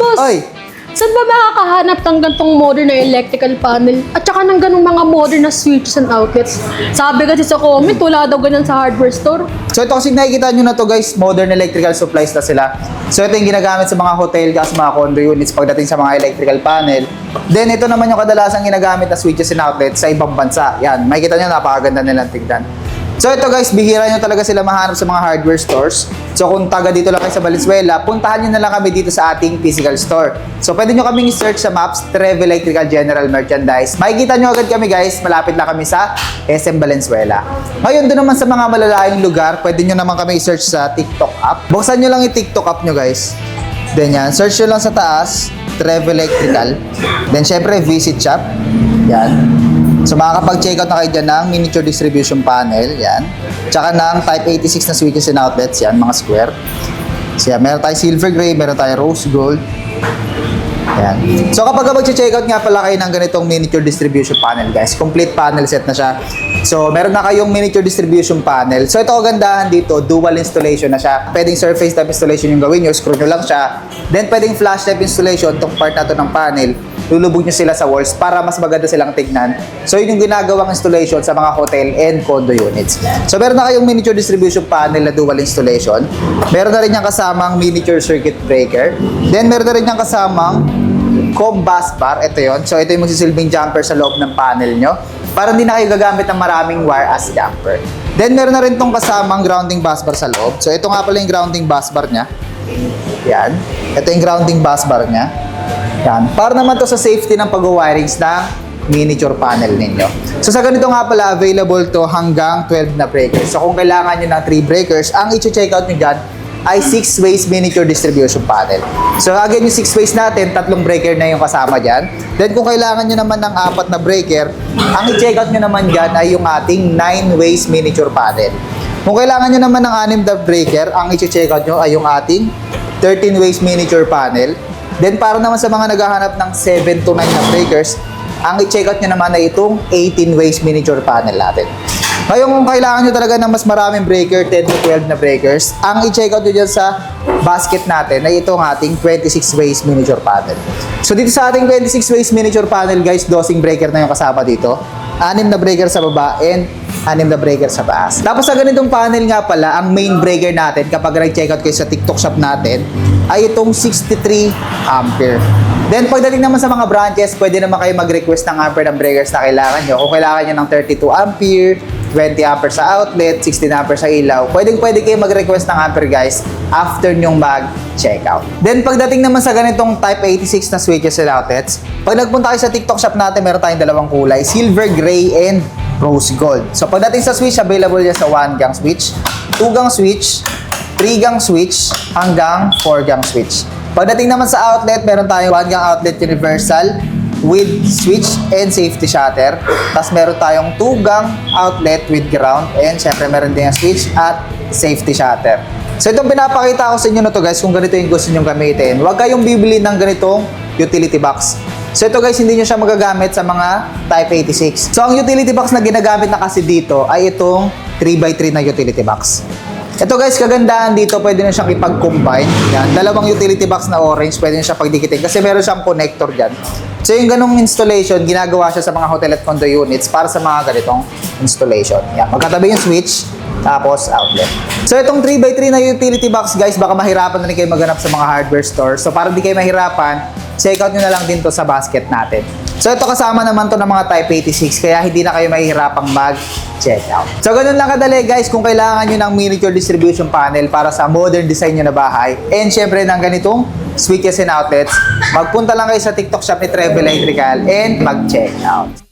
boss! Oy! Saan ba makakahanap ng gantong modern na electrical panel? At saka ng ganong mga modern na switches and outlets? Sabi kasi sa comment, wala daw ganyan sa hardware store. So ito kasi nakikita nyo na to guys, modern electrical supplies na sila. So ito yung ginagamit sa mga hotel kasi mga condo units pagdating sa mga electrical panel. Then ito naman yung kadalasang ginagamit na switches and outlets sa ibang bansa. Yan, makikita nyo napakaganda nilang tignan. So ito guys, bihira nyo talaga sila mahanap sa mga hardware stores. So kung taga dito lang kayo sa Valenzuela, puntahan nyo na lang kami dito sa ating physical store. So pwede nyo kaming search sa maps, Trev Electrical General Merchandise. Makikita nyo agad kami guys, malapit lang kami sa SM Valenzuela. Ngayon doon naman sa mga malalayong lugar, pwede nyo naman kami i-search sa TikTok app. Buksan nyo lang yung TikTok app nyo guys. Then yan, search nyo lang sa taas, Trev Electrical. Then syempre visit shop. Yan. So makakapag-checkout na kayo dyan ng miniature distribution panel, yan. Tsaka ng Type 86 na switches and outlets, yan, mga square. So yan, meron tayo silver gray, meron tayo rose gold. Yan. So kapag mag-checkout nga pala kayo ng ganitong miniature distribution panel, guys, complete panel set na siya. So meron na kayong miniature distribution panel. So ito kagandahan dito, dual installation na siya. Pwedeng surface type installation yung gawin nyo, screw nyo lang siya. Then pwedeng flash type installation, itong part na to ng panel. Lulubog nyo sila sa walls para mas maganda silang tignan. So yun yung ginagawang installation sa mga hotel and condo units. So meron na kayong miniature distribution panel na dual installation. Meron na rin yung kasamang miniature circuit breaker. Then meron na rin yung kasamang com bus bar. Ito yun. So ito yung magsisilbing jumper sa loob ng panel nyo. Para hindi na kayo gagamit ng maraming wire as jumper. Then meron na rin tong kasamang grounding bus bar sa loob. So ito nga pala yung grounding bus bar nya. Yan. Ito yung grounding bus bar nya. Yan. Para naman to sa safety ng pag-wirings ng miniature panel ninyo. So sa ganito nga pala, available to hanggang 12 na breakers. So kung kailangan nyo ng 3 breakers, ang i-check out nyo dyan ay 6 ways miniature distribution panel. So again, yung 6 ways natin, 3 breaker na yung kasama dyan. Then kung kailangan nyo naman ng 4 na breaker, ang i-check out nyo naman dyan ay yung ating 9 ways miniature panel. Kung kailangan nyo naman ng 6 na breaker, ang i-check out nyo ay yung ating 13 ways miniature panel. Then para naman sa mga naghahanap ng 7 to 9 na breakers, ang i-check out nyo naman ay itong 18 ways miniature panel natin. Ngayon kung kailangan nyo talaga ng mas maraming breaker, 10 to 12 na breakers, ang i-check out nyo dyan sa basket natin ay itong ating 26 ways miniature panel. So dito sa ating 26 ways miniature panel guys, dosing breaker na yung kasama dito. 6 na breaker sa baba and 6 na breaker sa taas. Tapos sa ganitong panel nga pala, ang main breaker natin kapag nag-check out kayo sa TikTok shop natin ay itong 63 ampere. Then pagdating naman sa mga branches, pwede naman kayo mag-request ng ampere ng breakers na kailangan nyo. Kung kailangan nyo ng 32 ampere, 20 ampere sa outlet, 16 ampere sa ilaw, pwede kayo mag-request ng ampere guys after nyong mag-check out. Then pagdating naman sa ganitong Type 86 na switches and outlets, pag nagpunta kayo sa TikTok shop natin, meron tayong dalawang kulay, silver gray and rose gold. So pagdating sa switch, available yan sa 1-gang switch, 2-gang switch, 3-gang switch, hanggang 4-gang switch. Pagdating naman sa outlet, meron tayong 1-gang outlet universal with switch and safety shutter. Tapos meron tayong 2-gang outlet with ground and syempre meron din yung switch at safety shutter. So itong pinapakita ko sa inyo na to guys, kung ganito yung gusto nyo gamitin, huwag kayong bibili ng ganitong utility box. So ito guys, hindi nyo siya magagamit sa mga Type 86. So ang utility box na ginagamit na kasi dito ay itong 3x3 na utility box. Ito guys, kagandahan dito, pwede na siyang ipag-combine. Yan, dalawang utility box na orange, pwede na siyang pagdikitin kasi meron siyang connector dyan. So yung ganong installation, ginagawa siya sa mga hotel at condo units para sa mga ganitong installation. Yan, magkatabi yung switch, tapos outlet. So itong 3x3 na utility box guys, baka mahirapan na rin kayo maghanap sa mga hardware stores. So para di kayo mahirapan, check out nyo na lang din to sa basket natin. So ito kasama naman to ng mga Type 86, kaya hindi na kayo mahihirapang mag-check out. So ganun lang kadali guys, kung kailangan nyo ng miniature distribution panel para sa modern design nyo na bahay, and syempre ng ganitong switches and outlets, magpunta lang kayo sa TikTok shop ni Trev Electrical and mag-check out.